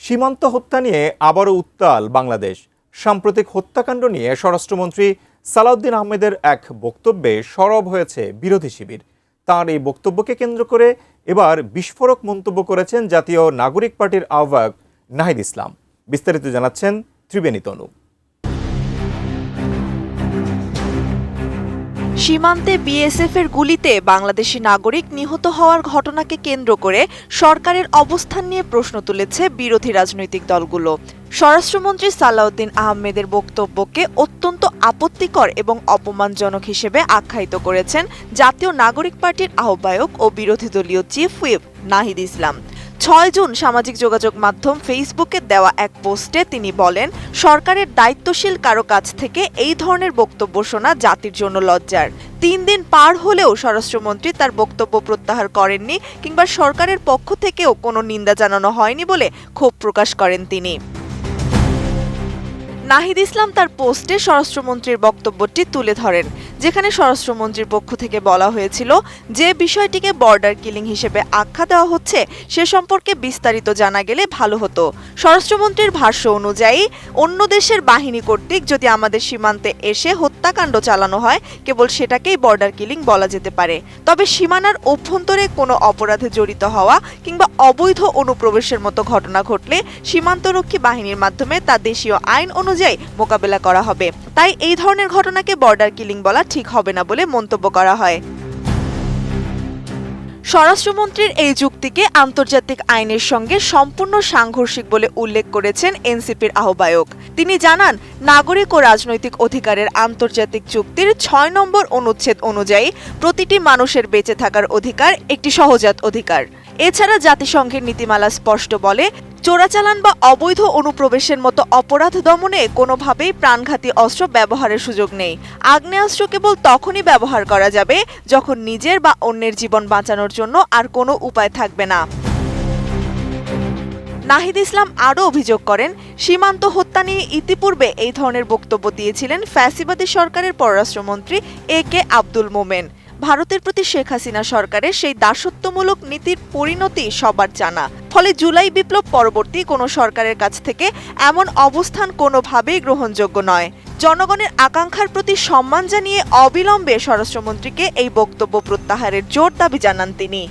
সীমান্ত হত্যা নিয়ে আবারও উত্তাল বাংলাদেশ। সাম্প্রতিক হত্যাকাণ্ড নিয়ে স্বরাষ্ট্রমন্ত্রী সালাউদ্দিন আহমেদের এক বক্তব্যে সরব হয়েছে বিরোধী শিবির। তার এই বক্তব্যকে কেন্দ্র করে এবার বিস্ফোরক মন্তব্য করেছেন জাতীয় নাগরিক পার্টির আহ্বায়ক নাহিদ ইসলাম। বিস্তারিত জানাচ্ছেন ত্রিবেণী তনু। সীমান্তে বিএসএফের গুলিতে বাংলাদেশি নাগরিক নিহত হওয়ার ঘটনাকে কেন্দ্র করে সরকারের অবস্থান নিয়ে প্রশ্ন তুলেছে বিরোধী রাজনৈতিক দলগুলো। স্বরাষ্ট্রমন্ত্রী সালাউদ্দিন আহমেদের বক্তব্যকে অত্যন্ত আপত্তিকর এবং অপমানজনক হিসেবে আখ্যায়িত করেছেন জাতীয় নাগরিক পার্টির আহ্বায়ক ও বিরোধী দলীয় chief whip Nahid Islam. 6 June সামাজিক যোগাযোগ মাধ্যম ফেসবুকে দেওয়া এক পোস্টে তিনি বলেন, সরকারের দায়িত্বশীল কারো কাছ থেকে এই ধরনের বক্তব্য শোনা জাতির জন্য লজ্জার। 3 দিন পার হলেও স্বরাষ্ট্রমন্ত্রী তার বক্তব্য প্রত্যাহার করেননি কিংবা সরকারের পক্ষ থেকেও কোনো নিন্দা জানানো হয়নি বলে ক্ষোভ প্রকাশ করেন তিনি। নাহিদ ইসলাম তার পোস্টে স্বরাষ্ট্রমন্ত্রীর বক্তব্যটি তুলে ধরেন, যেখানে স্বরাষ্ট্রমন্ত্রীর পক্ষ থেকে বলা হয়েছিল যে বিষয়টিকে বর্ডার কিলিং হিসেবে আখ্যা দেওয়া হচ্ছে সে সম্পর্কে বিস্তারিত জানা গেলে ভালো হতো। স্বরাষ্ট্রমন্ত্রীর ভাষ্য অনুযায়ী অন্য দেশের বাহিনী কর্তৃক যদি আমাদের সীমান্তে এসে হত্যাকাণ্ড চালানো হয় কেবল সেটাকেই বর্ডার কিলিং বলা যেতে পারে। তবে সীমানার অভ্যন্তরে কোনো অপরাধে জড়িত হওয়া কিংবা অবৈধ অনুপ্রবেশের মতো ঘটনা ঘটলে সীমান্তরক্ষী বাহিনীর মাধ্যমে তা দেশীয় আইন অনুযায়ী মোকাবেলা করা হবে। তাই এই ধরনের ঘটনাকে বর্ডার কিলিং বলা ঠিক হবে না বলে মন্তব্য করা হয়। স্বরাষ্ট্রমন্ত্রীর এই যুক্তিকে আন্তর্জাতিক আইনের সঙ্গে সম্পূর্ণ সাংঘর্ষিক বলে উল্লেখ করেছেন এনসিপির আহ্বায়ক। তিনি জানান, নাগরিক ও রাজনৈতিক অধিকারের আন্তর্জাতিক চুক্তির 6 নম্বর অনুচ্ছেদ অনুযায়ী প্রতিটি মানুষের বেঁচে থাকার অধিকার একটি সহজাত অধিকার। এছাড়া জাতিসংঘের নীতিমালা স্পষ্ট বলে, চোরাচালান বা অবৈধ অনুপ্রবেশের মতো অপরাধ দমনে কোনোভাবেই প্রাণঘাতী অস্ত্র ব্যবহারের সুযোগ নেই। আগ্নেয়াস্ত্র কেবল তখনই ব্যবহার করা যাবে যখন নিজের বা অন্যের জীবন বাঁচানোর জন্য আর কোনো উপায় থাকবে না। নাহিদ ইসলাম আরও অভিযোগ করেন, সীমান্ত হত্যা নিয়ে ইতিপূর্বে এই ধরনের বক্তব্য দিয়েছিলেন ফ্যাসিবাদী সরকারের পররাষ্ট্রমন্ত্রী AK আব্দুল মোমেন। ভারতের প্রতি শেখ হাসিনা সরকারের সেই দাসত্বমূলক নীতির পরিণতি সবার জানা। ফলে জুলাই বিপ্লব পরবর্তী কোনো সরকারের কাছ থেকে এমন অবস্থান কোনোভাবেই গ্রহণযোগ্য নয়। জনগণের আকাঙ্ক্ষার প্রতি সম্মান জানিয়ে অবিলম্বে স্বরাষ্ট্রমন্ত্রীকে এই বক্তব্য প্রত্যাহারের জোর দাবি জানান তিনি।